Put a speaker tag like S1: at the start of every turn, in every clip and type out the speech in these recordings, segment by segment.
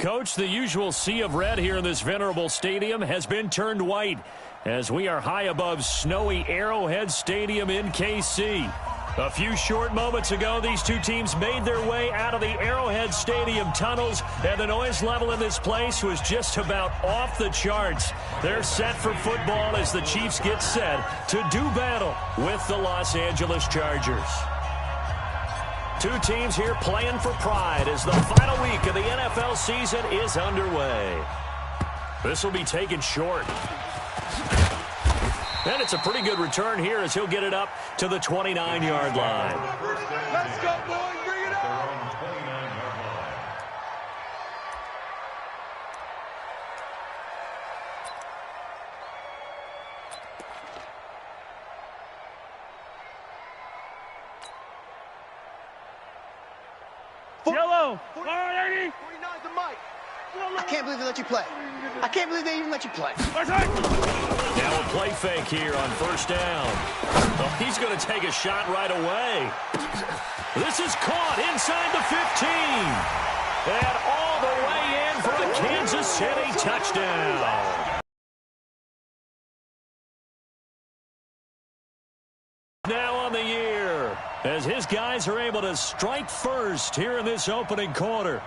S1: Coach, the usual sea of red here in this venerable stadium has been turned white as we are high above snowy Arrowhead Stadium in KC. A few short moments ago, these two teams made their way out of the Arrowhead Stadium tunnels, and the noise level in this place was just about off the charts. They're set for football as the Chiefs get set to do battle with the Los Angeles Chargers. Two teams here playing for pride as the final week of the NFL season is underway. This will be taken short. And it's a pretty good return here as he'll get it up to the 29-yard line.
S2: Let's go, boys. Bring it on.
S3: Yellow.
S2: 49's the mic.
S4: I can't believe they let you play. I can't believe they even let you play.
S1: Now a play fake here on first down. Oh, he's going to take a shot right away. This is caught inside the 15. And all the way in for a Kansas City touchdown. Now on the year, as his guys are able to strike first here in this opening quarter.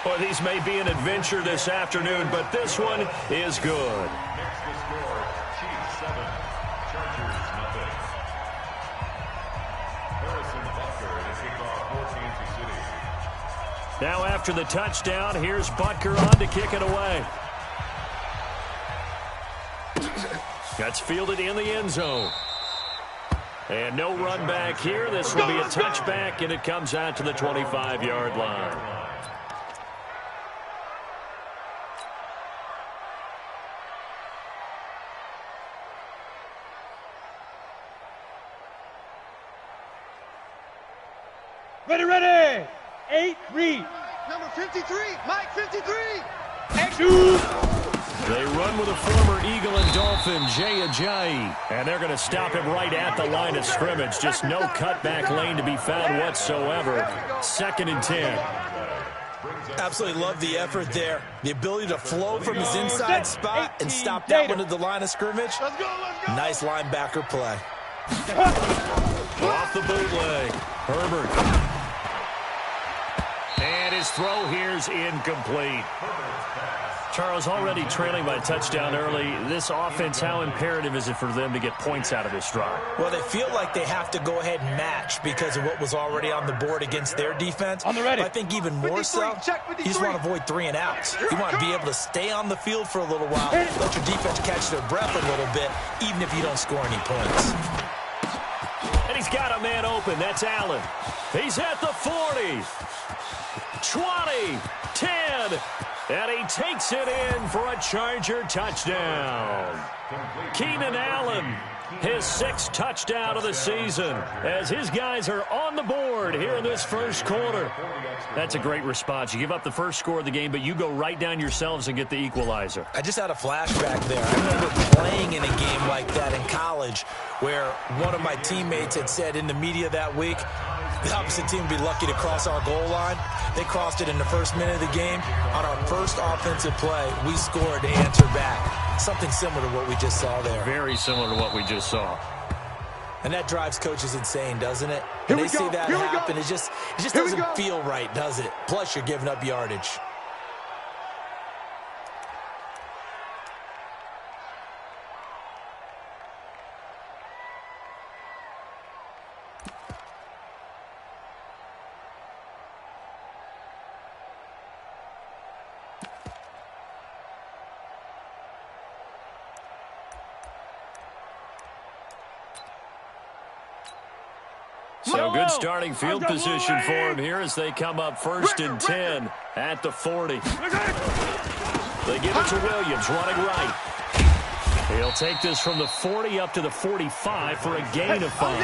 S1: Well, these may be an adventure this afternoon, but this one is good.
S5: Next to score, Chiefs 7, Chargers nothing. Harrison Butker to kick off for Kansas City.
S1: Now after the touchdown, here's Butker on to kick it away. That's fielded in the end zone. And no run back here. This will be a touchback, and it comes out to the 25-yard line.
S3: Ready. 8, read.
S4: Number 53, Mike 53.
S1: They run with a former Eagle and Dolphin, Jay Ajayi. And they're going to stop him right at the line of scrimmage. Just no cutback lane to be found whatsoever. 2nd and 10.
S6: Absolutely love the effort there. The ability to flow from his inside spot and stop that one at the line of scrimmage. Nice linebacker play.
S1: Off the bootleg. Herbert. And his throw here's incomplete. Charles, already trailing by a touchdown early. This offense, how imperative is it for them to get points out of this drive?
S6: Well, they feel like they have to go ahead and match because of what was already on the board against their defense.
S3: On the ready.
S6: I think even more so, you just want to avoid 3 and outs. You want to be able to stay on the field for a little while, let your defense catch their breath a little bit, even if you don't score any points.
S1: And he's got a man open. That's Allen. He's at the 40. 20. 10. And he takes it in for a Charger touchdown. Keenan Allen, his 6th touchdown of the season, as his guys are on the board here in this first quarter. That's a great response. You give up the first score of the game, but you go right down yourselves and get the equalizer.
S6: I just had a flashback there. I remember playing in a game like that in college where one of my teammates had said in the media that week, the opposite team would be lucky to cross our goal line. They crossed it in the first minute of the game. On our first offensive play, we scored to answer back. Something similar to what we just saw there.
S1: Very similar to what we just saw.
S6: And that drives coaches insane, doesn't it? When they see that happen, it just doesn't feel right, does it? Plus, you're giving up yardage.
S1: So good starting field position for him here as they come up 1st and 10 at the 40. They give it to Williams running right. He'll take this from the 40 up to the 45 for a gain of 5.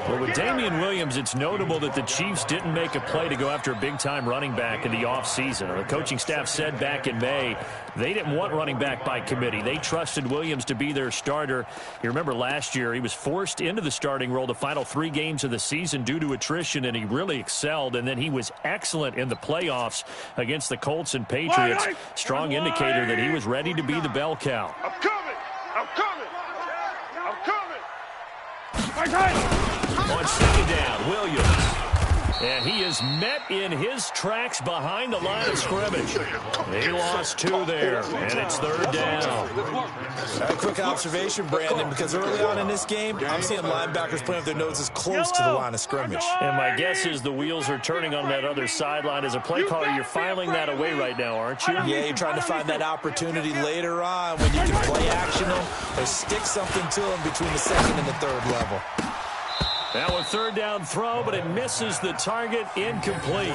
S1: Well, with Damian Williams, it's notable that the Chiefs didn't make a play to go after a big-time running back in the offseason. The coaching staff said back in May they didn't want running back by committee. They trusted Williams to be their starter. You remember last year he was forced into the starting role the final 3 games of the season due to attrition, and he really excelled. And then he was excellent in the playoffs against the Colts and Patriots. Strong indicator that he was ready to be the bell cow.
S2: I'm coming! I'm coming! I'm coming!
S1: On second down, Williams. And he is met in his tracks behind the line of scrimmage. He lost 2 there, and it's third down.
S6: A quick observation, Brandon, because early on in this game, I'm seeing linebackers playing with their noses close to the line of scrimmage.
S1: And my guess is the wheels are turning on that other sideline. As a play caller, you're filing that away right now, aren't you?
S6: Yeah, you're trying to find that opportunity later on when you can play action them or stick something to them between the second and the third level.
S1: Now a third down throw, but it misses the target, incomplete.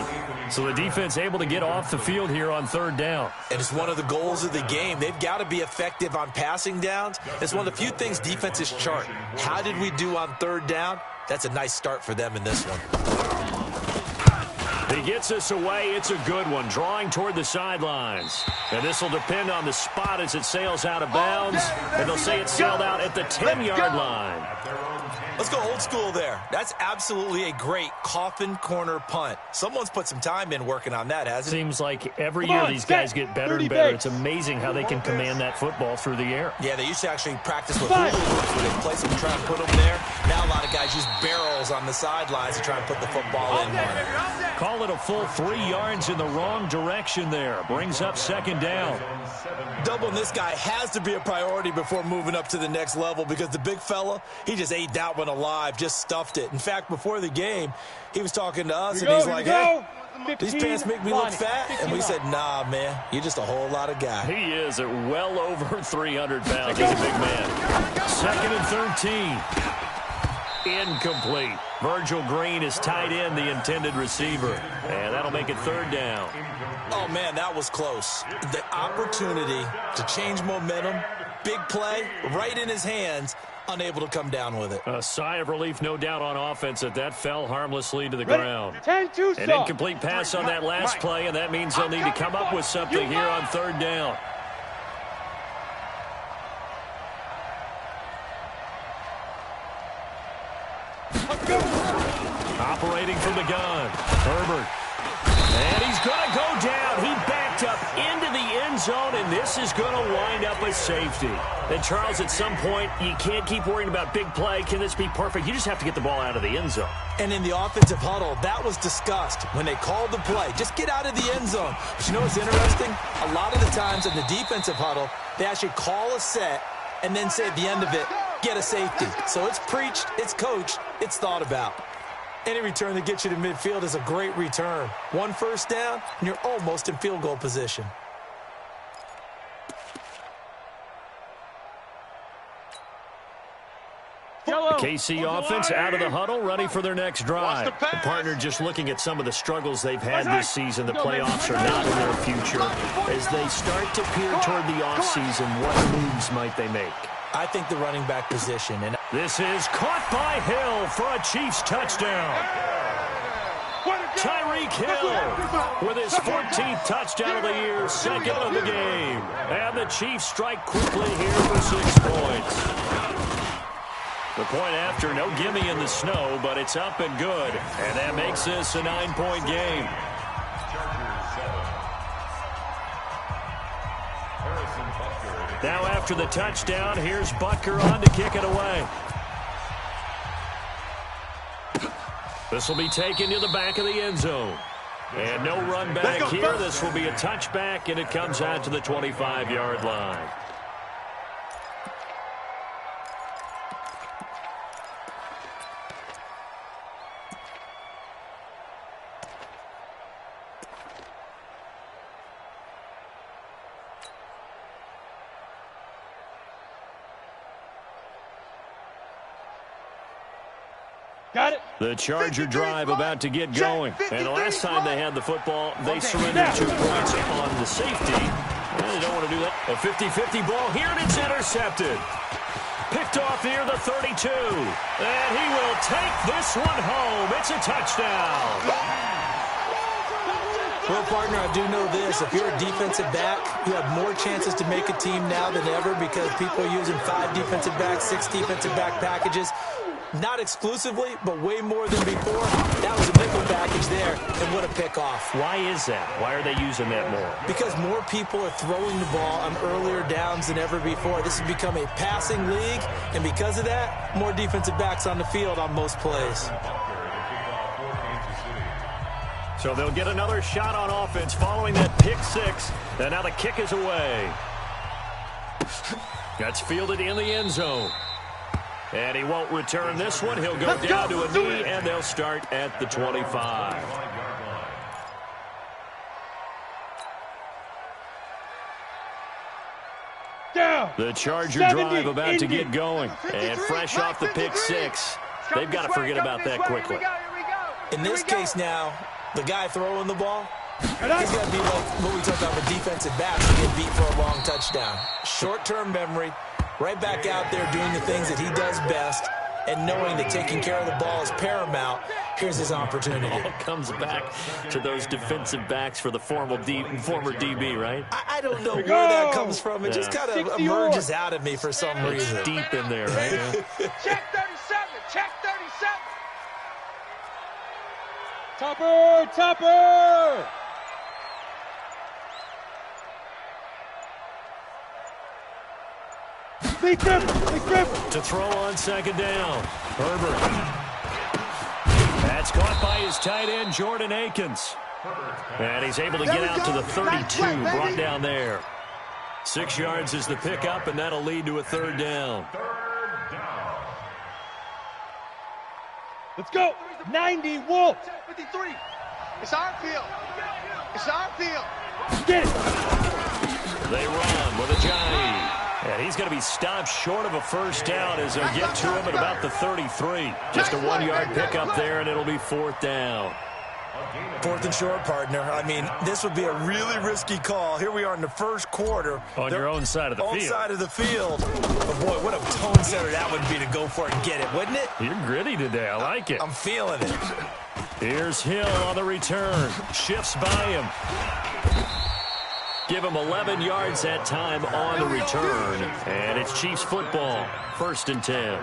S1: So the defense able to get off the field here on third down.
S6: And it's one of the goals of the game. They've got to be effective on passing downs. It's one of the few things defenses chart. How did we do on third down? That's a nice start for them in this one.
S1: He gets us away. It's a good one, drawing toward the sidelines. And this will depend on the spot as it sails out of bounds. And they'll say it sailed out at the 10-yard line.
S6: Let's go old school there. That's absolutely a great coffin corner punt. Someone's put some time in working on that, hasn't it?
S1: Seems like every year these guys get better and better. It's amazing how they can command that football through the air.
S6: Yeah, they used to actually practice with hula hoops where they place them and try and put them there. Now a lot of guys use barrels on the sidelines to try and put the football in there.
S1: Call it a full 3 yards in the wrong direction there. Brings up second down.
S6: Doubling this guy has to be a priority before moving up to the next level because the big fella, he just ate that one alive, just stuffed it. In fact, before the game, he was talking to us, and he's like, hey, these pants make me look fat? And we said, nah, man, you're just a whole lot of guy.
S1: He is at well over 300 pounds. He's a big man. Second and 13. Incomplete. Virgil Green is tied in, the intended receiver. And that'll make it third down.
S6: Oh, man, that was close. The opportunity to change momentum, big play, right in his hands, unable to come down with it.
S1: A sigh of relief, no doubt, on offense that fell harmlessly to the ground.
S3: 10-2
S1: An incomplete pass on that last play, and that means they'll need to come up with something here on third down. Operating from the gun, Herbert. And he's going to go down. He backed up into the end zone, and this is going to wind up a safety. And, Charles, at some point, you can't keep worrying about big play. Can this be perfect? You just have to get the ball out of the end zone.
S6: And in the offensive huddle, that was discussed when they called the play. Just get out of the end zone. But you know what's interesting? A lot of the times in the defensive huddle, they actually call a set and then say at the end of it, get a safety. So it's preached, it's coached, it's thought about. Any return that gets you to midfield is a great return. 1 first down, and you're almost in field goal position.
S1: The KC offense out of the huddle, ready for their next drive. The partner just looking at some of the struggles they've had this season. The playoffs are not in their future. As they start to peer toward the offseason, what moves might they make?
S6: I think the running back position. And
S1: this is caught by Hill for a Chiefs touchdown. Tyreek Hill with his 14th touchdown of the year, second of the game. And the Chiefs strike quickly here for 6 points. The point after, no gimme in the snow, but it's up and good. And that makes this a 9-point game. Now after the touchdown, here's Butker on to kick it away. This will be taken to the back of the end zone. And no run back here. This will be a touchback, and it comes out to the 25-yard line.
S3: Got it.
S1: The Charger drive about to get going. And the last time they had the football, they surrendered 2 points on the safety. And they don't want to do that. A 50-50 ball here, and it's intercepted. Picked off near the 32. And he will take this one home. It's a touchdown.
S6: Well, partner, I do know this. If you're a defensive back, you have more chances to make a team now than ever because people are using 5 defensive backs, 6 defensive back packages. Not exclusively, but way more than before. That was a nickel package there, and what a pickoff.
S1: Why is that? Why are they using that more?
S6: Because more people are throwing the ball on earlier downs than ever before. This has become a passing league, and because of that, more defensive backs on the field on most plays.
S1: So they'll get another shot on offense following that pick 6. And now the kick is away. That's fielded in the end zone. And he won't return this one. He'll go down to a knee, and they'll start at the 25.
S3: Down.
S1: The Charger drive about to get going. And fresh off the pick 6, they've got to forget about that quickly.
S6: In this case now, the guy throwing the ball, he's got to be like what we talked about with defensive backs to get beat for a long touchdown. Short-term memory, right back out there doing the things that he does best, and knowing that taking care of the ball is paramount. Here's his opportunity.
S1: All comes back to those defensive backs for the former DB, right?
S6: I don't know where that comes from. It just kind of emerges out of me for some reason.
S1: It's deep in there, right?
S2: Check 37. Check 37.
S3: Topper! Topper! Big grip! Big grip!
S1: To throw on second down. Herbert. That's caught by his tight end, Jordan Akins. And he's able to get out to the 32, brought down there. 6 yards is the pickup, and that'll lead to a third down.
S3: Let's go! 90 Wolf!
S4: 53. It's our field. It's our field.
S3: Get it!
S1: They run with Ajayi. And he's going to be stopped short of a first down as they'll get to him at about the 33. Just a 1-yard pickup there, and it'll be 4th down.
S6: 4th and short, partner. I mean, this would be a really risky call. Here we are in the first quarter.
S1: On your own side of the field.
S6: Own side of the field. But, boy, what a tone setter that would be to go for it and get it, wouldn't it?
S1: You're gritty today. I like it.
S6: I'm feeling it.
S1: Here's Hill on the return. Shifts by him. Give him 11 yards that time on the return. And it's Chiefs football. 1st and 10.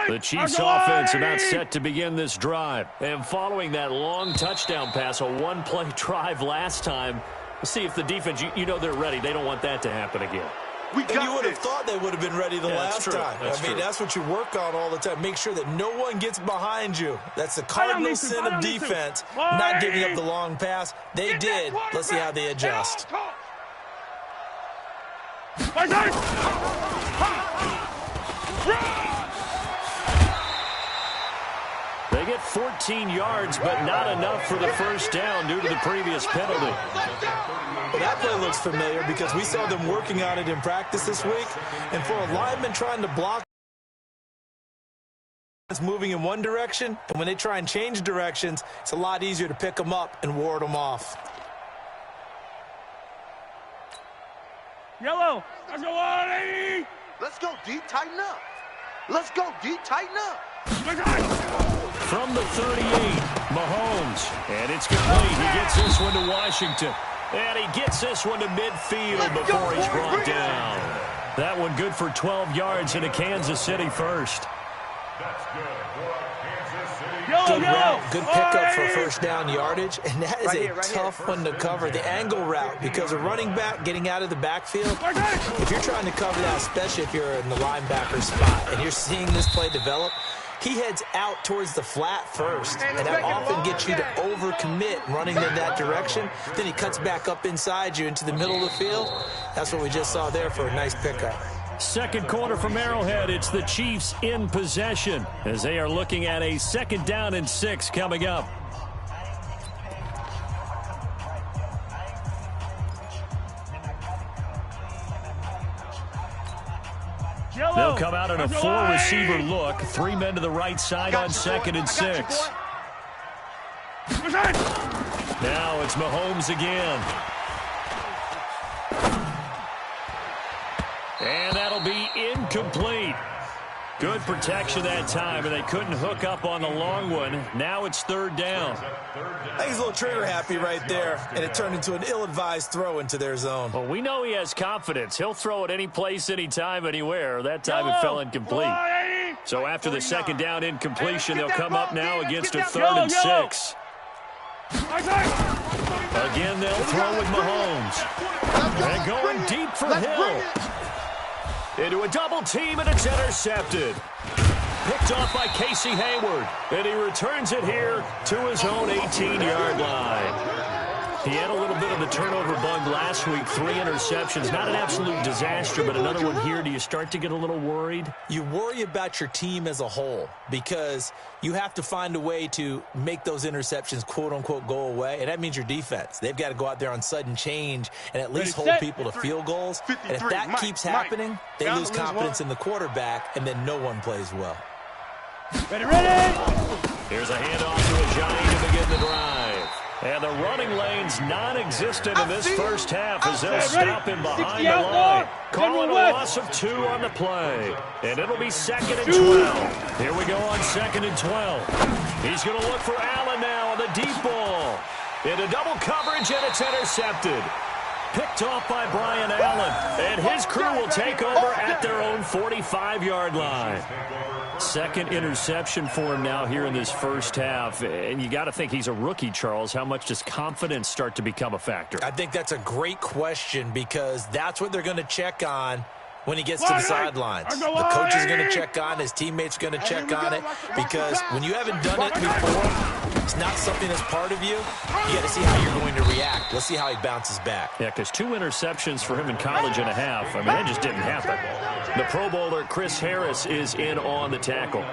S1: The Chiefs offense about set to begin this drive. And following that long touchdown pass, a 1-play drive last time, we'll see if the defense, you know they're ready. They don't want that to happen again.
S6: And you would have thought they would have been ready the last time. I mean, that's what you work on all the time. Make sure that no one gets behind you. That's the cardinal sin of defense, not giving up the long pass. They did. Let's see how they adjust.
S1: They get 14 yards, but not enough for the first down due to the previous penalty.
S6: Well, that play looks familiar because we saw them working on it in practice this week. And for a lineman trying to block, it's moving in one direction, and when they try and change directions, it's a lot easier to pick them up and ward them off.
S3: Yellow! Let's go on, 80!
S4: Let's go deep, tighten up. Let's go deep, tighten up.
S1: From the 38, Mahomes. And it's complete. He gets this one to Washington. And he gets this one to midfield before he's brought down. That one good for 12 yards into Kansas City first.
S6: Good route, good pickup for first down yardage, and that is a tough one to cover. The angle route, because a running back getting out of the backfield, if you're trying to cover that, especially if you're in the linebacker spot, and you're seeing this play develop, he heads out towards the flat first, and that often gets you to overcommit running in that direction. Then he cuts back up inside you into the middle of the field. That's what we just saw there for a nice pickup.
S1: Second quarter from Arrowhead. It's the Chiefs in possession as they are looking at a 2nd down and 6 coming up. They'll come out in a 4-receiver look. 3 men to the right side on 2nd and 6. Now it's Mahomes again. And that'll be incomplete. Good protection that time, and they couldn't hook up on the long one. Now it's 3rd down.
S6: I think he's a little trigger happy right there, and it turned into an ill-advised throw into their zone.
S1: Well, we know he has confidence. He'll throw it any place, anytime, anywhere. That time it fell incomplete. So after the 2nd down incompletion, they'll come up now against a 3rd and 6. Again, they'll throw with Mahomes. And going deep for Hill. Into a double team, and it's intercepted. Picked off by Casey Hayward. And he returns it here to his own 18-yard line. He had a little bit of the turnover bug last week. 3 interceptions. Not an absolute disaster, but another one here. Do you start to get a little worried?
S6: You worry about your team as a whole because you have to find a way to make those interceptions, quote-unquote, go away. And that means your defense. They've got to go out there on sudden change and at least hold people to field goals. And if that keeps happening, they lose confidence in the quarterback, and then no one plays well.
S3: Ready!
S1: Here's a handoff to a Giant to begin the drive. And the running lane's non-existent in this first half as they'll stop him behind the line. Calling a loss of 2 on the play. And it'll be 2nd and 12. Here we go on 2nd and 12. He's going to look for Allen now on the deep ball. Into double coverage, and it's intercepted. Picked off by Brian Allen. And his crew will take over at their own 45-yard line. 2nd interception for him now here in this first half. And you got to think he's a rookie, Charles. How much does confidence start to become a factor?
S6: I think that's a great question because that's what they're going to check on when he gets to the sidelines. The coach is going to check on, his teammates are going to check on it, because when you haven't done it before, it's not something that's part of you. You got to see how you're going to react. Let's see how he bounces back.
S1: Yeah, because 2 interceptions for him in college and a half. I mean, that just didn't happen. The Pro Bowler, Chris Harris, is in on the tackle.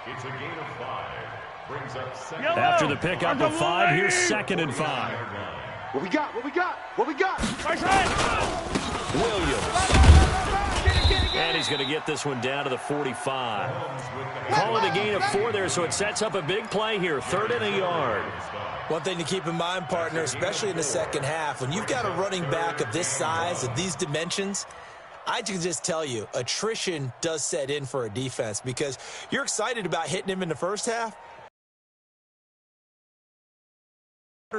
S5: It's a gain of 5. Brings up 2nd.
S1: After the pickup of 5, here's 2nd and 5.
S2: What we got? What we got? What we got?
S1: Williams. And he's going to get this one down to the 45. Calling a gain of 4 there, so it sets up a big play here. 3rd and a yard.
S6: One thing to keep in mind, partner, especially in the second half, when you've got a running back of this size, of these dimensions, I can just tell you, attrition does set in for a defense because you're excited about hitting him in the first half.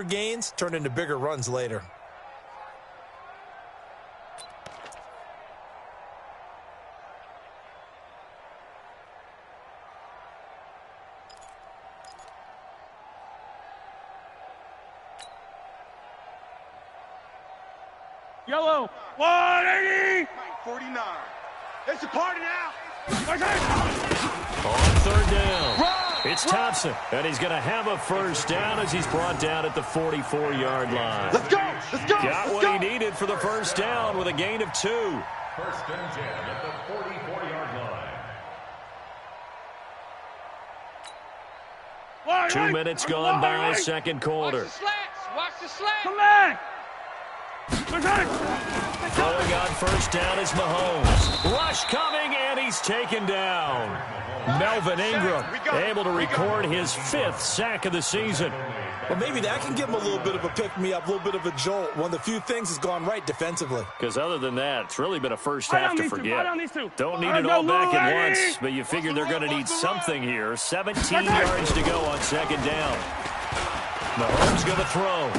S6: Gains turn into bigger runs later.
S3: Yellow. 180.
S2: 49. It's a party now.
S1: On 3rd down, it's Thompson, and he's going to have a first down as he's brought down at the 44-yard line.
S2: Let's go. Let's go.
S1: Got what he needed for the first down with a gain of 2.
S5: 1st and 10 at the 44-yard line.
S1: 2 minutes gone by, 2nd quarter.
S2: Watch the slats.
S3: Come back.
S1: Throwing on first down is Mahomes. Rush coming, and he's taken down. Melvin Ingram able to record his 5th sack of the season.
S6: Well, maybe that can give him a little bit of a pick-me-up, a little bit of a jolt. One of the few things has gone right defensively.
S1: Because other than that, it's really been a first half to forget. Don't need
S3: All right,
S1: it all
S3: go,
S1: back at
S3: Lou,
S1: once, but you figure they're going to need something here. 17 yards to go on 2nd down. Mahomes going to throw.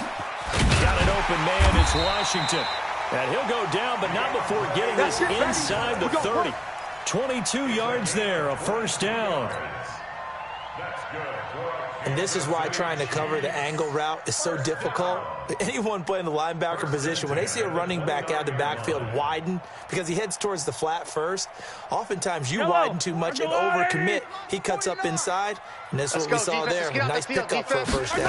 S1: Got an open man, it's Washington. And he'll go down, but not before getting this inside the 30. 22 yards there, a first down.
S5: That's good for a
S6: And this is why trying to cover the angle route is so difficult. Anyone playing the linebacker position, when they see a running back out of the backfield widen, because he heads towards the flat first, oftentimes you widen too much and overcommit. He cuts up inside, and that's what we saw there. Nice pickup for a first down.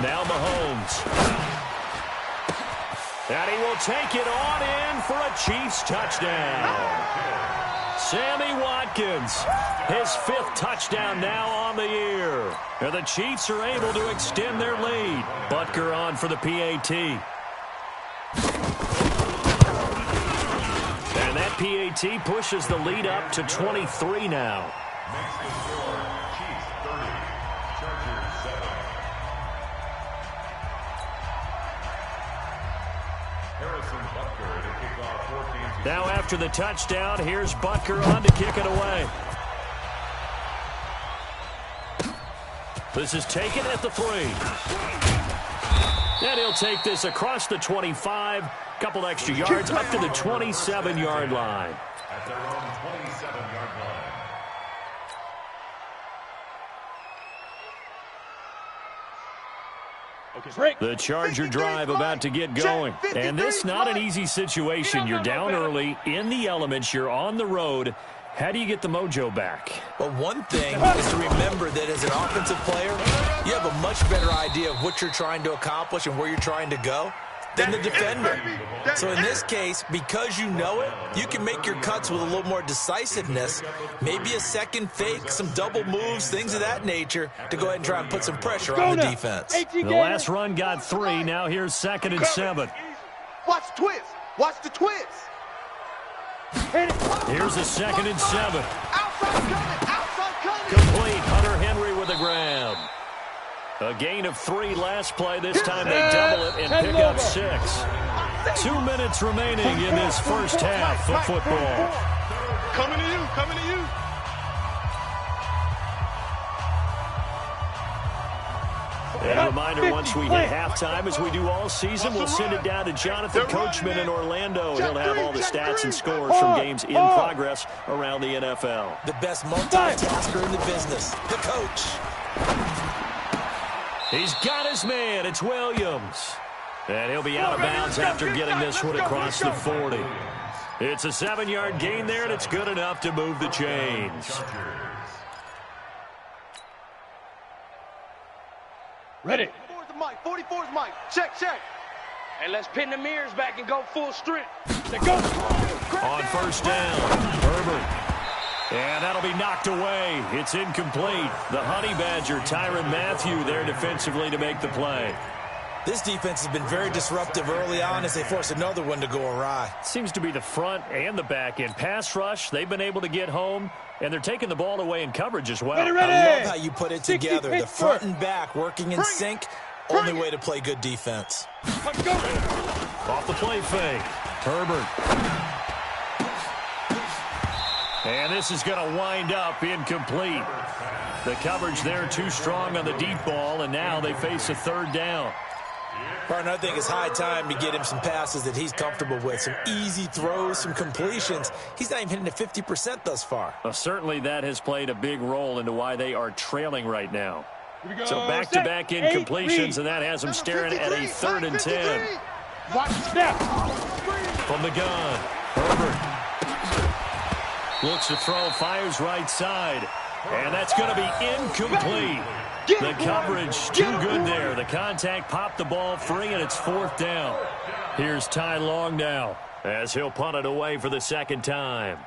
S1: Now Mahomes. And he will take it on in for a Chiefs touchdown. Sammy Watkins, his 5th touchdown now on the year. And the Chiefs are able to extend their lead. Butker on for the PAT. And that PAT pushes the lead up to 23 now.
S5: Makes the score Chiefs 30, Chargers 7. Harrison Butker to kick off 14.
S1: Now after the touchdown, here's Butker on to kick it away. This is taken at the 3. And he'll take this across the 25, couple extra yards up to the 27-yard line.
S5: At their own 27-yard line.
S1: The Charger drive about to get going. And this not an easy situation. You're down early, in the elements, you're on the road. How do you get the mojo back?
S6: Well, one thing is to remember that as an offensive player, you have a much better idea of what you're trying to accomplish and where you're trying to go than the defender. So in this case, because you know it, you can make your cuts with a little more decisiveness, maybe a second fake, some double moves, things of that nature, to go ahead and try and put some pressure on the defense.
S1: The last run got 3. Now here's 2nd and 7.
S2: Watch the twist. Watch the twist.
S1: Here's a 2nd and 7.
S2: Outside coming. Outside coming.
S1: Complete. Hunter Henry with the grab. A gain of 3 last play. This time they double it and pick up 6. 2 minutes remaining in this first half of football.
S2: Coming to you. Coming to you.
S1: And a reminder, once we hit halftime, as we do all season, we'll send it down to Jonathan Coachman in Orlando. He'll have all the stats and scores from games in progress around the NFL.
S6: The best multitasker in the business, the coach.
S1: He's got his man. It's Williams. And he'll be out of bounds after getting this one across the 40. It's a 7-yard gain there, and it's good enough to move the chains.
S3: Ready.
S2: 44's the mic. 44's mic. Check, check.
S3: And let's pin the mirrors back and go full strength. Let's go.
S1: On first down, Herbert. And that'll be knocked away. It's incomplete. The Honey Badger, Tyrann Mathieu, there defensively to make the play.
S6: This defense has been very disruptive early on as they force another one to go awry.
S1: Seems to be the front and the back end. Pass rush, they've been able to get home, and they're taking the ball away in coverage as well.
S6: I love how you put it together. The front and back working in sync. Only way to play good defense.
S1: Off the play fake. Herbert. And this is going to wind up incomplete. The coverage there too strong on the deep ball, and now they face a 3rd down.
S6: Partner, I think it's high time to get him some passes that he's comfortable with. Some easy throws, some completions. He's not even hitting at 50% thus far.
S1: Well, certainly that has played a big role into why they are trailing right now. So back-to-back incompletions, and that has them staring at a 3rd and 10.
S3: Watch snap.
S1: From the gun, Herbert. Looks to throw, fires right side. And that's going to be incomplete. The coverage too good there. The contact popped the ball free, and it's 4th down. Here's Ty Long now as he'll punt it away for the 2nd time.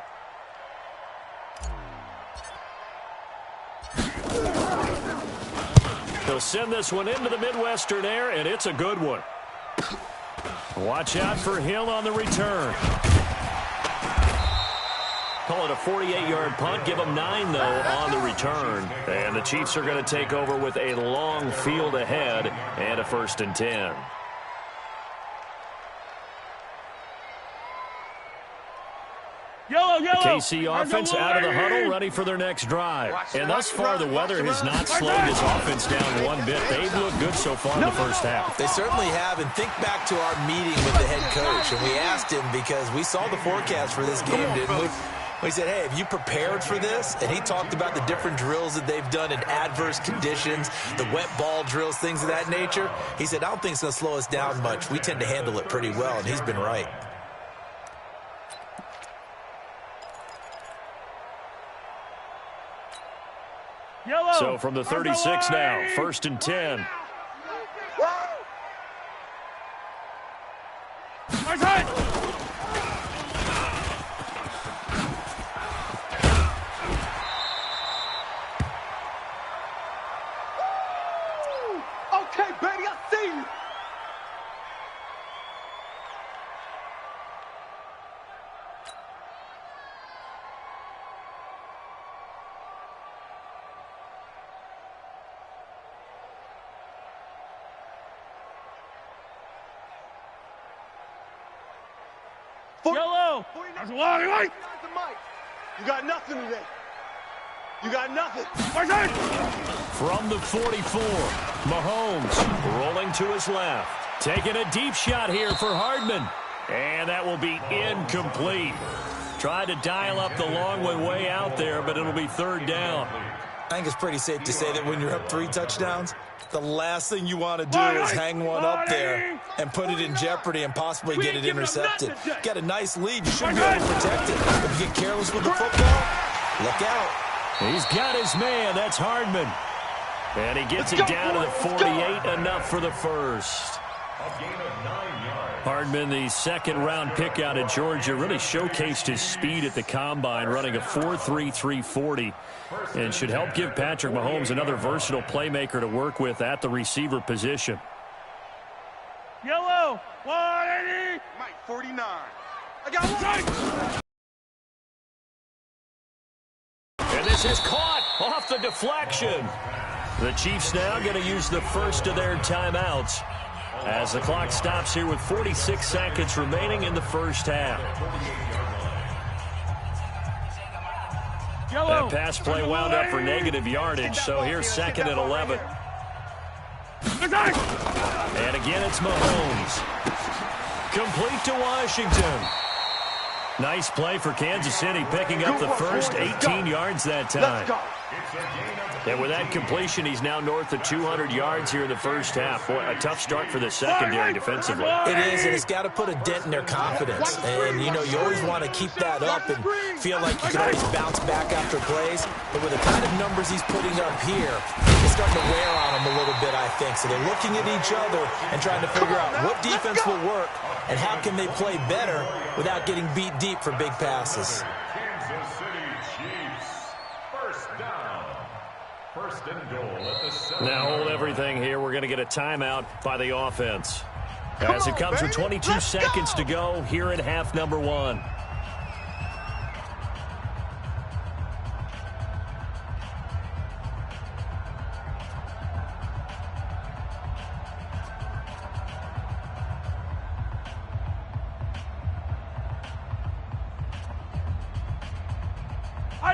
S1: He'll send this one into the Midwestern air, and it's a good one. Watch out for Hill on the return. Call it a 48-yard punt. Give them 9, though, on the return. And the Chiefs are going to take over with a long field ahead and a 1st and 10.
S3: Yellow.
S1: The KC offense out of the huddle, ready for their next drive. And thus far, the weather has not slowed this offense down one bit. They've looked good so far in the first half.
S6: They certainly have. And think back to our meeting with the head coach. And we asked him, because we saw the forecast for this game, didn't we? He said, hey, have you prepared for this? And he talked about the different drills that they've done in adverse conditions, the wet ball drills, things of that nature. He said, I don't think it's going to slow us down much. We tend to handle it pretty well, and he's been right.
S1: Yellow. So from the 36 now, 1st and 10.
S2: Okay, baby, I see you.
S3: Yellow.
S2: That's you got nothing today. You got nothing.
S1: From the 44, Mahomes rolling to his left. Taking a deep shot here for Hardman. And that will be incomplete. Tried to dial up the long way out there, but it'll be 3rd down.
S6: I think it's pretty safe to say that when you're up 3 touchdowns, the last thing you want to do is hang one up there and put it in jeopardy and possibly get it intercepted. Get a nice lead. You should be able to protect it. If you get careless with the football, look out.
S1: He's got his man. That's Hardman. And he gets it down to the 48. Enough for the first. Hardman, the 2nd-round pick out of Georgia, really showcased his speed at the combine, running a 4.3 340, and should help give Patrick Mahomes another versatile playmaker to work with at the receiver position.
S3: Yellow. 180.
S2: Mike, 49. I got one.
S1: And this is caught off the deflection. The Chiefs now going to use the first of their timeouts as the clock stops here with 46 seconds remaining in the first half. That pass play wound up for negative yardage, so here's 2nd and 11. And again, it's Mahomes. Complete to Washington. Nice play for Kansas City, picking up the first, 18 yards that time. And with that completion, he's now north of 200 yards here in the first half. Boy, a tough start for the secondary defensively.
S6: It is, and it's got to put a dent in their confidence. And, you know, you always want to keep that up and feel like you can always bounce back after plays. But with the kind of numbers he's putting up here, it's starting to wear on them a little bit, I think. So they're looking at each other and trying to figure out what defense will work and how can they play better without getting beat deep for big passes.
S5: Kansas City Chiefs. First down. 1st and goal at the 7.
S1: Now hold everything here. We're going to get a timeout by the offense. As it comes with 22 seconds to go here in half number 1.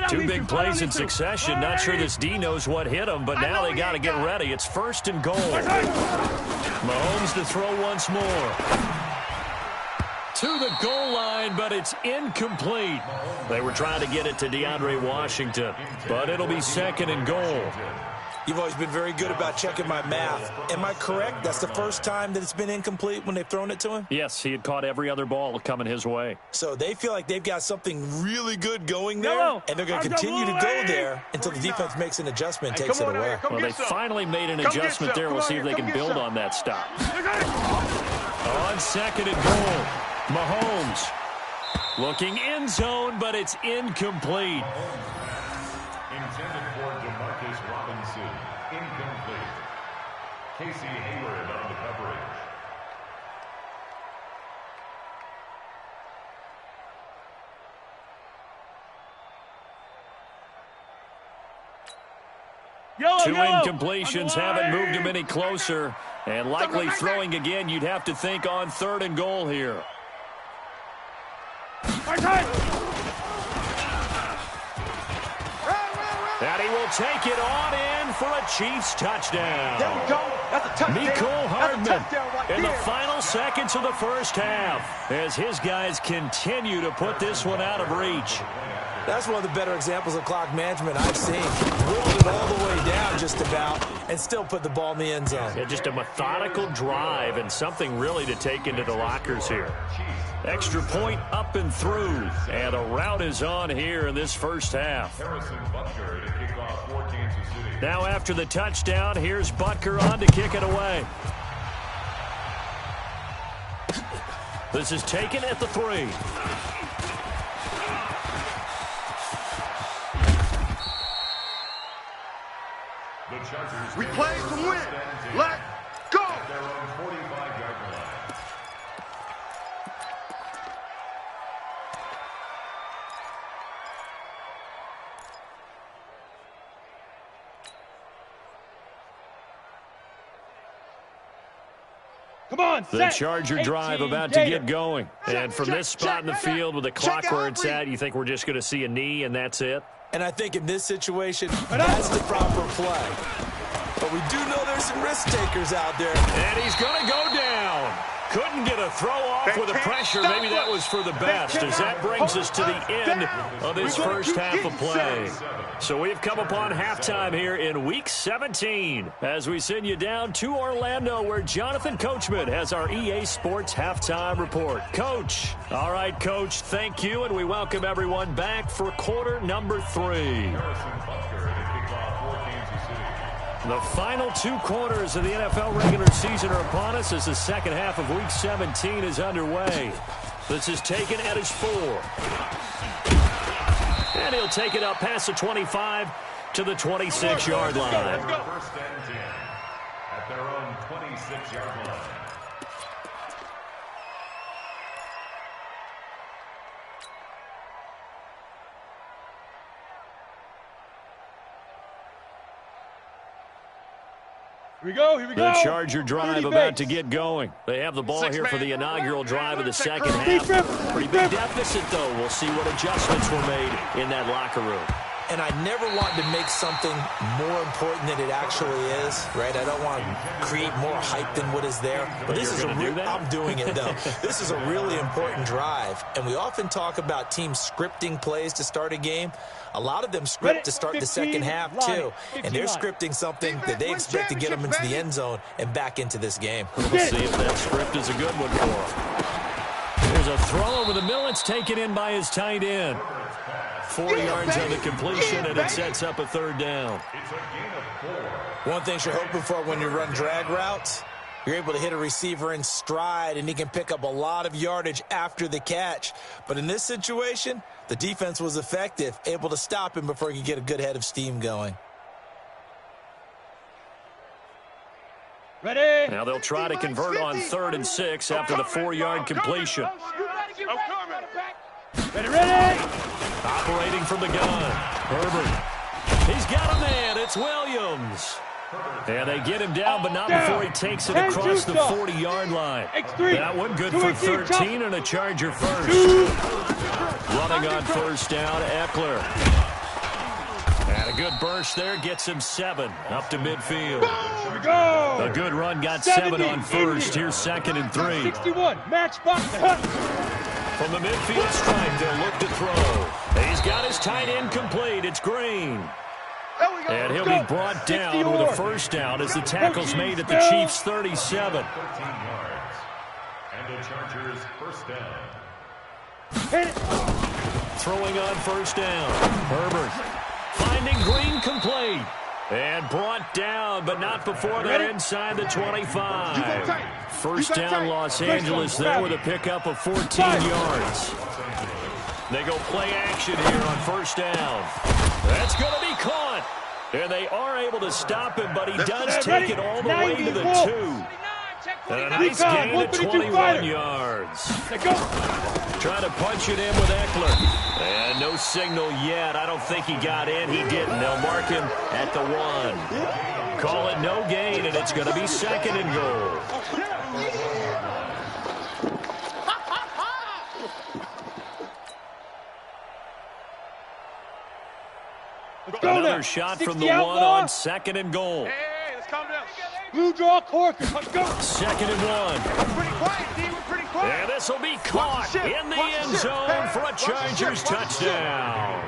S1: Two big plays in succession. Not sure this D knows what hit him, but now they got to get ready. It's 1st and goal. Mahomes to throw once more. To the goal line, but it's incomplete. They were trying to get it to DeAndre Washington, but it'll be 2nd and goal.
S6: You've always been very good about checking my math. Am I correct? That's the first time that it's been incomplete when they've thrown it to him?
S1: Yes, he had caught every other ball coming his way.
S6: So they feel like they've got something really good going there, and they're going to continue to go there until the defense makes an adjustment and takes it away.
S1: Well, they finally made an adjustment there. We'll see if they can build on that stop. On 2nd and goal, Mahomes looking end zone, but it's incomplete.
S5: Intended for DeMarcus Robinson. Incomplete. Casey Hayward on the coverage.
S1: Two incompletions haven't moved him any closer. And likely throwing again, you'd have to think on 3rd and goal here. And he will take it on in for a Chiefs touchdown.
S2: There we go. That's a touchdown.
S1: Mecole Hardman
S2: That's a touchdown right
S1: in the
S2: there.
S1: final seconds of the first half as his guys continue to put this one out of reach.
S6: That's one of the better examples of clock management I've seen. Whittled it all the way down just about and still put the ball in the end zone.
S1: Yeah, just a methodical drive and something really to take into the lockers here. Extra point up and through, and a route is on here in this first half. Now after the touchdown, here's Butker on to kick it away. This is taken at the 3.
S2: We play to win. Let's go.
S5: Their own 45-yard line.
S2: Come on,
S1: The Charger drive about to get going. And from this spot in the field with the clock where it's at, you think we're just going to see a knee and that's it?
S6: And I think in this situation, that's the proper play. But we do know there's some risk takers out there.
S1: And he's going to go down. Couldn't get a throw off with the pressure. Maybe that was for the best, as that brings us to the end of this first half of play. So we've come upon halftime here in Week 17 as we send you down to Orlando, where Jonathan Coachman has our EA Sports Halftime Report. Coach. All right, Coach, thank you, and we welcome everyone back for quarter number 3. The final 2 quarters of the NFL regular season are upon us as the second half of Week 17 is underway. This is taken at his 4. And he'll take it up past the 25 to the 26-yard line.
S5: First and 10 at their own 26-yard line.
S2: Here we go, here we go.
S1: The Charger drive about to get going. They have the ball here for the inaugural drive of the second half. Pretty big deficit, though. We'll see what adjustments were made in that locker room.
S6: And I never want to make something more important than it actually is, right? I don't want to create more hype than what is there. But this is I'm doing it, though. This is a really important drive. And we often talk about teams scripting plays to start a game. A lot of them script to start the second half, too. And they're scripting something that they expect to get them into the end zone and back into this game.
S1: We'll see if that script is a good one for them. There's a throw over the middle. It's taken in by his tight end. 4 yards on the completion, and it sets up a 3rd down.
S6: One thing you're hoping for when you run drag routes, you're able to hit a receiver in stride, and he can pick up a lot of yardage after the catch. But in this situation, the defense was effective, able to stop him before he could get a good head of steam going.
S2: Ready?
S1: Now they'll try to convert on 3rd and 6 after the 4-yard completion.
S2: Ready?
S1: Operating from the gun. Herbert. He's got a man. It's Williams. And they get him down, but not before he takes it across the 40-yard line. That one good for 13 and a Charger first. Running on 1st down, Eckler. And a good burst there gets him 7 up to midfield. A good run got 7 on 1st. Here's 2nd and 3.
S2: 61, match box.
S1: From the midfield stripe, they'll look to throw. He's got his tight end complete. It's Green. And he'll be brought down with a 1st down as the tackle's made at the Chiefs' 37.
S5: 13 yards. And the Chargers 1st down.
S1: Throwing on 1st down. Herbert finding Green complete. And brought down, but not before they're inside the 25. 1st down, Los Angeles there with a pickup of 14 yards. They go play action here on 1st down. That's going to be caught. And they are able to stop him, but he does take it all the way to the 2. And a nice gain of 21 yards. Trying to punch it in with Eckler. And no signal yet. I don't think he got in. He didn't. They'll mark him at the 1. Call it no gain, and it's going to be 2nd and goal. Another shot from the one on 2nd and goal.
S2: Hey, let's calm down.
S3: Blue draw Corker. Let's go.
S1: 2nd and 1.
S2: Pretty quiet, D. We're pretty quiet.
S1: And this will be caught in the end zone for a Chargers touchdown.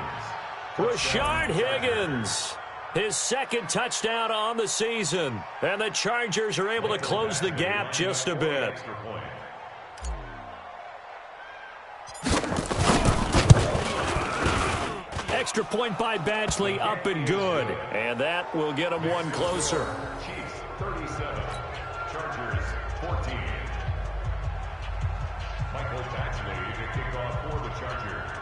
S1: Rashard Higgins, his 2nd touchdown on the season. And the Chargers are able to close the gap just a bit. Extra point by Badgley, up and good. And that will get them one closer.
S5: Chiefs 37, Chargers 14. Michael Badgley to kick off for the Chargers.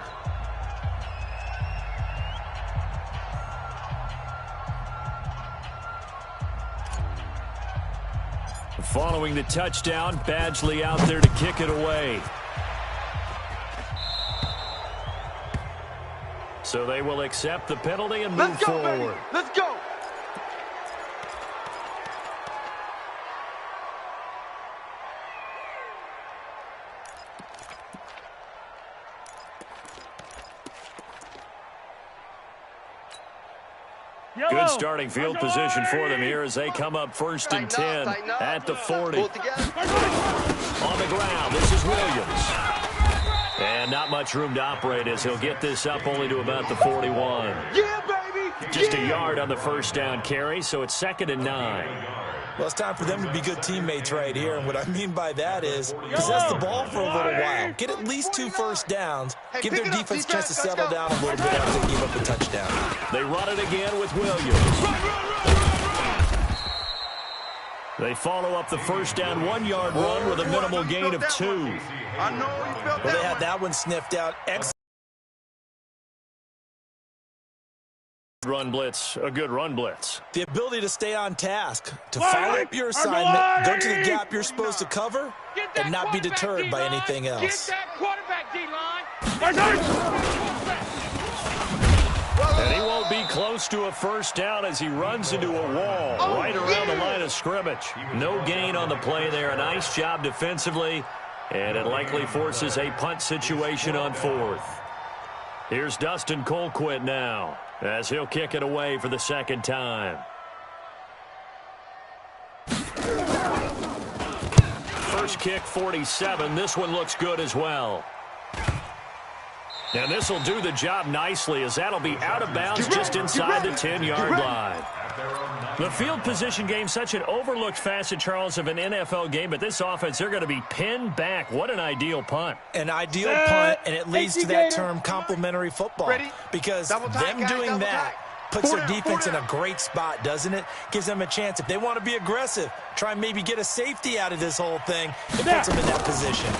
S1: Following the touchdown, Badgley out there to kick it away. So they will accept the penalty and move forward.
S2: Baby. Let's go.
S1: Good starting field position for them here as they come up 1st and 10 at the 40. On the ground, this is Williams. And not much room to operate as he'll get this up only to about the 41.
S2: Yeah, baby.
S1: Just a yard on the 1st down carry, so it's 2nd and 9.
S6: Well, it's time for them to be good teammates right here. And what I mean by that is possess the ball for a little while. Get at least 2 first downs. Give their defense a chance to settle down a little bit after they give up a touchdown.
S1: They run it again with Williams. They follow up the 1st down 1-yard run with a minimal gain of 2.
S2: I know you felt
S6: Well, they had that one sniffed out.
S1: Run blitz, a good run blitz.
S6: The ability to stay on task, to follow up your assignment, go to the gap you're supposed to cover, and not be deterred by anything else.
S3: Get that quarterback, D-line.
S1: And he won't be close to a 1st down as he runs into a wall right around the line of scrimmage. No gain on the play there. A nice job defensively, and it likely forces a punt situation on 4th. Here's Dustin Colquitt now, as he'll kick it away for the 2nd time. First kick, 47. This one looks good as well. And this will do the job nicely as that'll be out of bounds just inside the 10-yard line. The field position game, such an overlooked facet, Charles, of an NFL game, but this offense, they're going to be pinned back. What an ideal punt.
S6: An ideal punt, and it leads to that term complementary football. Because them doing that puts their defense in a great spot, doesn't it? Gives them a chance. If they want to be aggressive, try and maybe get a safety out of this whole thing, it puts them in that position.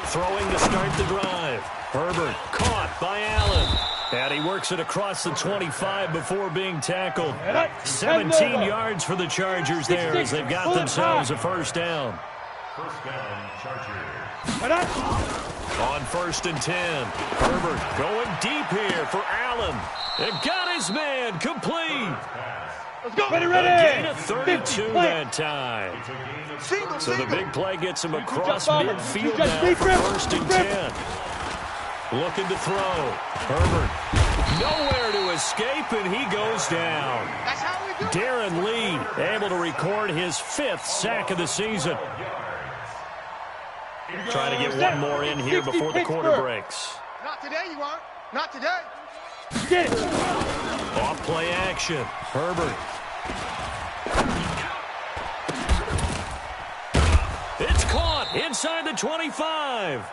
S1: Throwing to start the drive. Herbert caught by Allen. And he works it across the 25 before being tackled. 17 yards for the Chargers there as they've got themselves a 1st down.
S5: 1st down, Chargers.
S1: On 1st and 10, Herbert going deep here for Allen. And got his man complete.
S3: Let's go.
S1: A gain of 32 that time. So the big play gets him across midfield now for 1st and 10. Looking to throw. Herbert nowhere to escape, and he goes down.
S2: That's how we do it.
S1: Darren Lee able to record his 5th sack of the season. Trying to get one more in here before the quarter breaks.
S2: Not today, you aren't. Not today.
S3: Get it.
S1: Off play action. Herbert. It's caught inside the 25.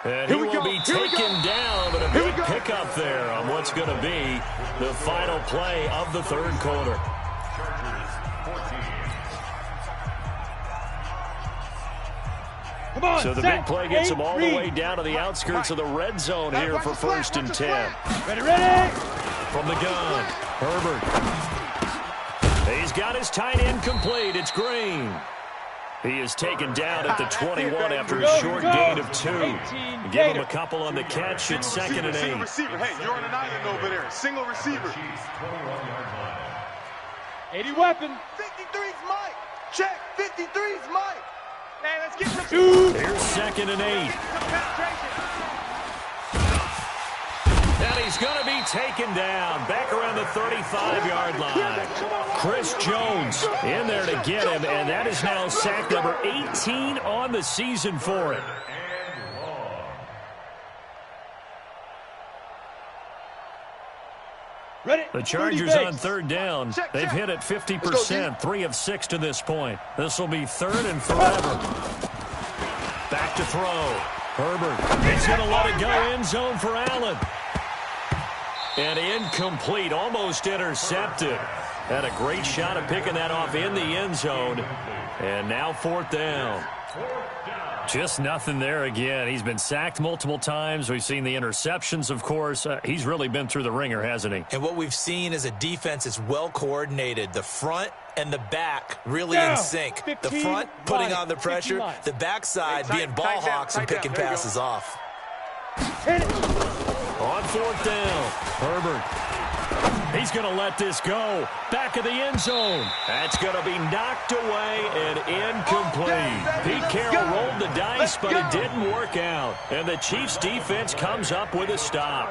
S1: And he will be taken down, but a big pickup there on what's going to be the final play of the 3rd quarter.
S3: Come on,
S1: So the big play gets him all the way down to the outskirts of the red zone here for 1st and 10.
S3: Ready.
S1: From the gun, Herbert. He's got his tight end complete. It's Green. He is taken down at the 21 after a short gain of 2. Give him a couple on the catch. It's 2nd and 8.
S2: Single receiver. Hey, you're on an island over there. Single receiver.
S3: 80 weapon.
S2: 53's Mike. Check. 53's Mike. Man, let's get some.
S1: Here's 2nd and 8. And he's he's going to be taken down back around the 35-yard line. Chris Jones in there to get him, and that is now sack number 18 on the season for him. The Chargers on third down. They've hit it 50%, 3 of 6 to this point. This will be third and forever. Back to throw. Herbert, he's going to let it go end zone for Allen. And incomplete, almost intercepted. Had a great shot at picking that off in the end zone. And now fourth down. Just nothing there again. He's been sacked multiple times. We've seen the interceptions, of course. He's really been through the ringer, hasn't he?
S6: And what we've seen is a defense that's well coordinated. The front and the back really in sync. The front putting on the pressure. The backside being ball hawks and picking passes off.
S1: On fourth down, Herbert. He's going to let this go. Back of the end zone. That's going to be knocked away and incomplete. Pete Carroll rolled the dice, but it didn't work out. And the Chiefs defense comes up with a stop.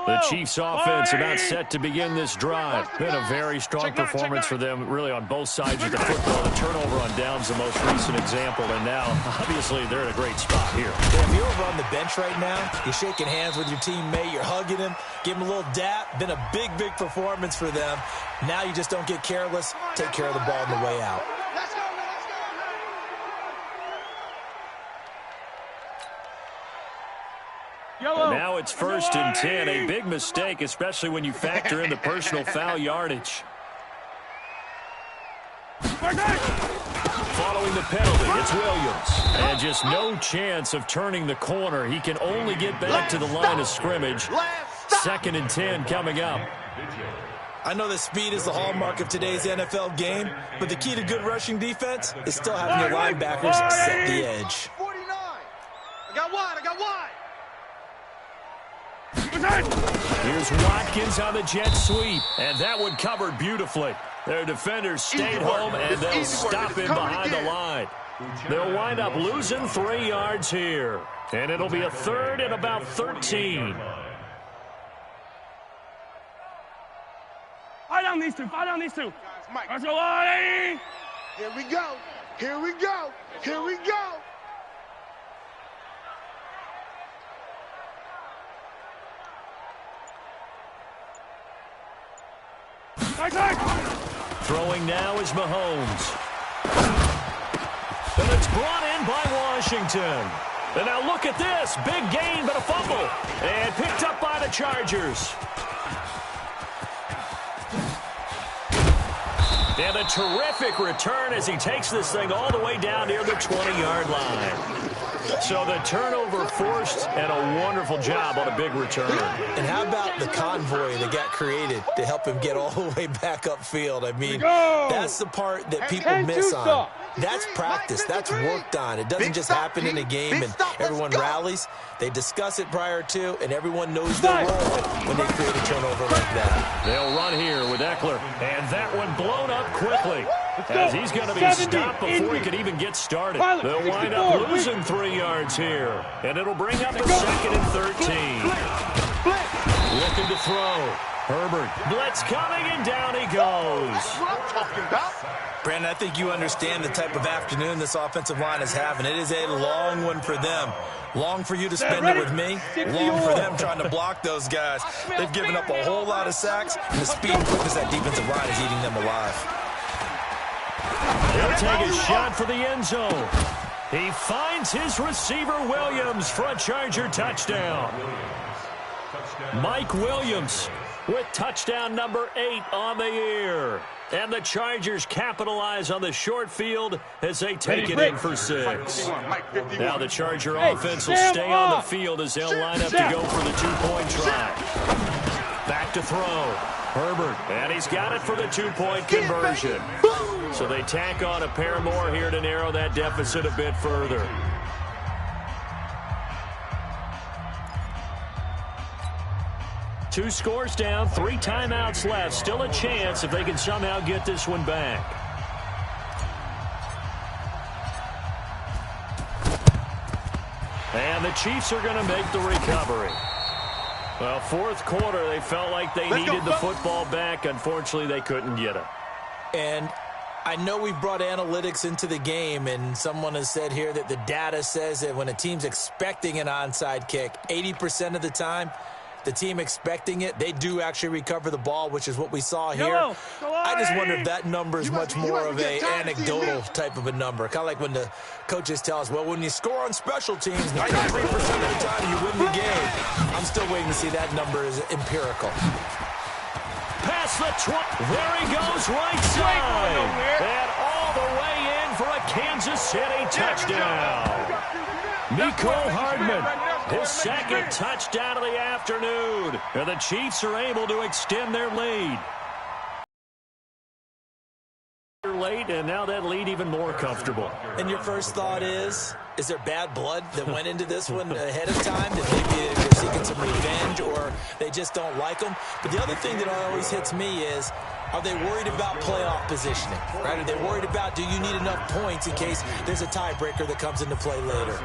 S1: The Chiefs offense about set to begin this drive. Been a very strong performance for them, really on both sides of the football. The turnover on downs the most recent example, and now, obviously, they're in a great spot here.
S6: Yeah, if you're over on the bench right now, you're shaking hands with your teammate, you're hugging him, give him a little dap. Been a big, big performance for them. Now you just don't get careless. Take care of the ball on the way out.
S1: Now it's 1st and 10, a big mistake, especially when you factor in the personal foul yardage. Following the penalty, it's Williams. And just no chance of turning the corner. He can only get back to the line of scrimmage. 2nd and 10 coming up.
S6: I know that speed is the hallmark of today's NFL game, but the key to good rushing defense is still having your linebackers set the edge.
S2: 49. I got wide.
S1: Here's Watkins on the jet sweep, and that one covered beautifully. Their defenders stayed home, and they'll stop him behind the line. They'll wind up losing 3 yards here, and it'll be a 3rd and about 13.
S3: Fight down these two.
S2: Here we go.
S1: Throwing now is Mahomes. And it's brought in by Washington. And now look at this. Big gain, but a fumble. And picked up by the Chargers. And a terrific return as he takes this thing all the way down near the 20-yard line. So the turnover forced, and a wonderful job on a big return.
S6: And how about the convoy that got created to help him get all the way back upfield? I mean, that's the part that people miss on. That's practice. That's worked on. It doesn't just happen in a game and everyone rallies. They discuss it prior to, and everyone knows their role when they create a turnover like that.
S1: They'll run here with Eckler, and that one blown up quickly as he's going to be stopped before he can even get started. They'll wind up losing 3 yards here, and it'll bring up a 2nd and 13. Looking to throw. Herbert, blitz coming, and down he goes.
S2: That's what I'm talking about.
S6: Brandon, I think you understand the type of afternoon this offensive line is having. It is a long one for them. Long for you to spend it with me. Long for them trying to block those guys. They've given up a whole lot of sacks, and the speed and quickness that defensive line is eating them alive.
S1: He'll take a shot for the end zone. He finds his receiver, Williams, for a Charger touchdown. Mike Williams with touchdown number 8 on the year. And the Chargers capitalize on the short field as they take it in for 6. Now the Charger offense will stay on the field as they'll line up to go for the 2-point try. Back to throw. Herbert, and he's got it for the 2-point conversion. So they tack on a pair more here to narrow that deficit a bit further. 2 scores down, 3 timeouts left. Still a chance if they can somehow get this one back. And the Chiefs are going to make the recovery. Well, fourth quarter, they felt like they needed the football back. Unfortunately, they couldn't get it.
S6: And I know we brought analytics into the game, and someone has said here that the data says that when a team's expecting an onside kick, 80% of the time, the team expecting it, they do actually recover the ball, which is what we saw here. I just wonder if that number is much more of an anecdotal type of a number. Kind of like when the coaches tell us, well, when you score on special teams, 93% of the time you win the game. I'm still waiting to see that number is empirical.
S1: Past the 20. There he goes, right side. And all the way in for a Kansas City touchdown. Mecole Hardman, his second touchdown of the afternoon. And the Chiefs are able to extend their lead. Late, and now that lead even more comfortable.
S6: And your first thought is there bad blood that went into this one ahead of time, that maybe they're seeking some revenge or they just don't like them? But the other thing that always hits me is, are they worried about playoff positioning? Right? Are they worried about, do you need enough points in case there's a tiebreaker that comes into play later?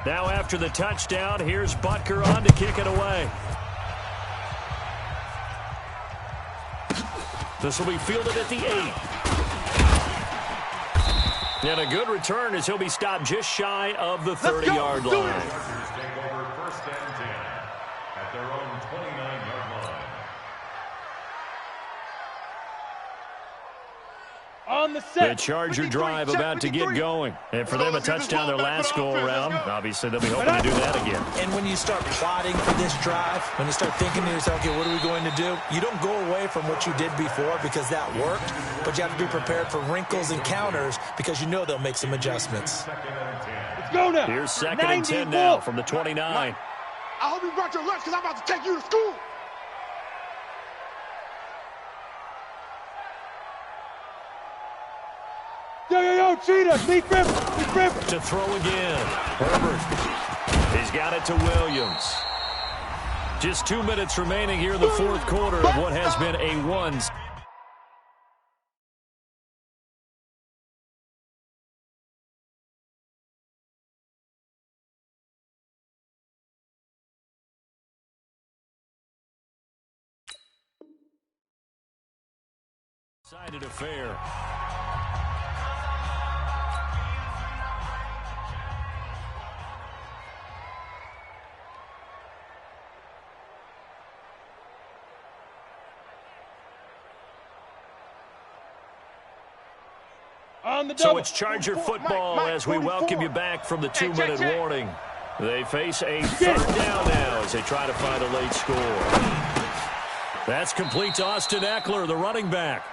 S1: Now after the touchdown, here's Butker on to kick it away. This will be fielded at the 8. And a good return as he'll be stopped just shy of the 30-yard line.
S5: Take over first and 10 at their own 29-yard line.
S3: On the set.
S1: The Charger drive about to get going. And for them, a touchdown their last go-around. Obviously, they'll be hoping to do that again.
S6: And when you start plotting for this drive, when you start thinking to yourself, okay, what are we going to do? You don't go away from what you did before because that worked, but you have to be prepared for wrinkles and counters because you know they'll make some adjustments.
S3: Let's go now.
S1: Here's 2nd and 10 now from the 29.
S2: I hope you brought your lunch because I'm about to take you to school.
S3: Yo, cheetah, deep rip.
S1: To throw again. Herbert. He's got it to Williams. Just 2 minutes remaining here in the fourth quarter of what has been a one. Sided affair. So it's Charger football as we welcome you back from the 2-minute warning. They face a third down now as they try to find a late score. That's complete to Austin Eckler, the running back.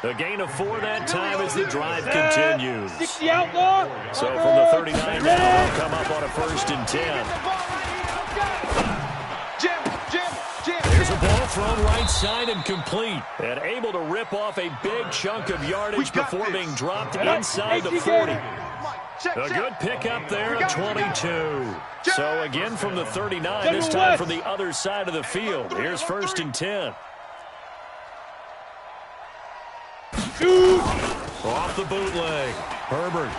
S1: A gain of 4 that time as the drive continues.
S3: 60 outlaw.
S1: So from the 39 now, they'll come up on a 1st and 10. There's a ball thrown right side and complete. And able to rip off a big chunk of yardage before being dropped inside the 40. A good pickup there at 22. So again from the 39, this time from the other side of the field. Here's 1st and 10. Off the bootleg. Herbert.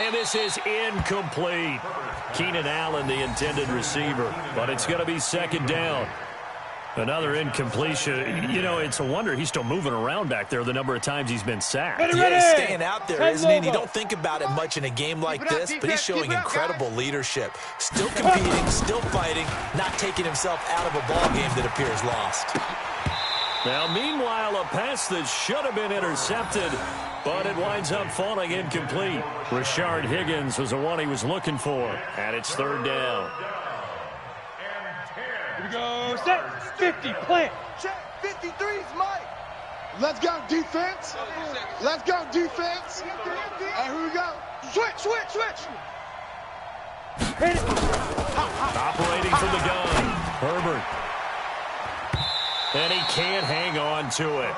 S1: And this is incomplete. Keenan Allen, the intended receiver. But it's going to be 2nd down. Another incompletion. You know, it's a wonder he's still moving around back there the number of times he's been sacked.
S6: Yeah, he's staying out there, isn't he? And you don't think about it much in a game like this, but he's showing incredible leadership. Still competing, still fighting, not taking himself out of a ball game that appears lost.
S1: Now, meanwhile, a pass that should have been intercepted, but it winds up falling incomplete. Rashard Higgins was the one he was looking for, and it's 3rd down.
S3: Here we go. Set. 50. Plant.
S2: Check. 53's Mike. Let's go, defense. Let's go, defense. Hey, here we go. Switch.
S3: Hit it.
S1: Operating from the gun. Herbert. And he can't hang on to it.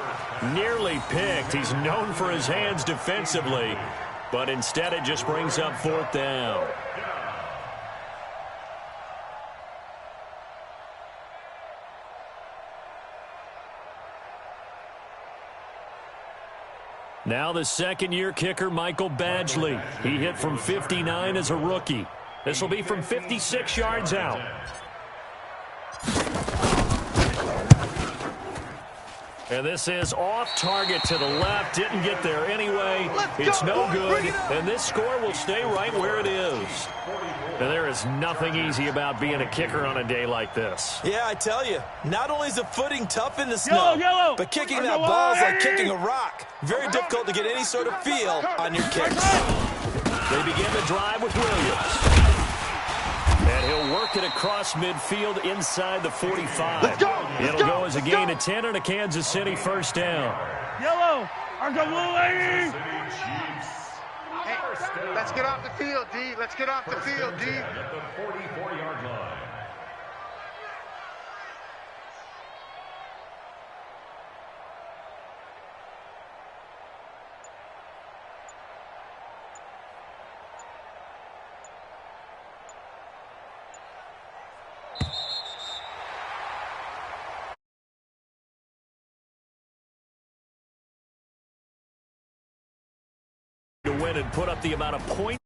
S1: Nearly picked. He's known for his hands defensively. But instead it just brings up 4th down. Now the second-year kicker, Michael Badgley. He hit from 59 as a rookie. This will be from 56 yards out. And this is off target to the left. Didn't get there anyway. It's no good. And this score will stay right where it is. And there is nothing easy about being a kicker on a day like this.
S6: Yeah, I tell you, not only is the footing tough in the snow, but kicking that ball is like kicking a rock. Very difficult to get any sort of feel on your kicks.
S1: They begin the drive with Williams. And he'll work it across midfield inside the 45. It'll go as a gain of 10 and a Kansas City first down.
S3: Yellow, Argo Blue lady.
S2: Hey, let's get off the field, D. Let's get off the field, D.
S5: At the 44-yard line.
S1: To win and put up the amount of points.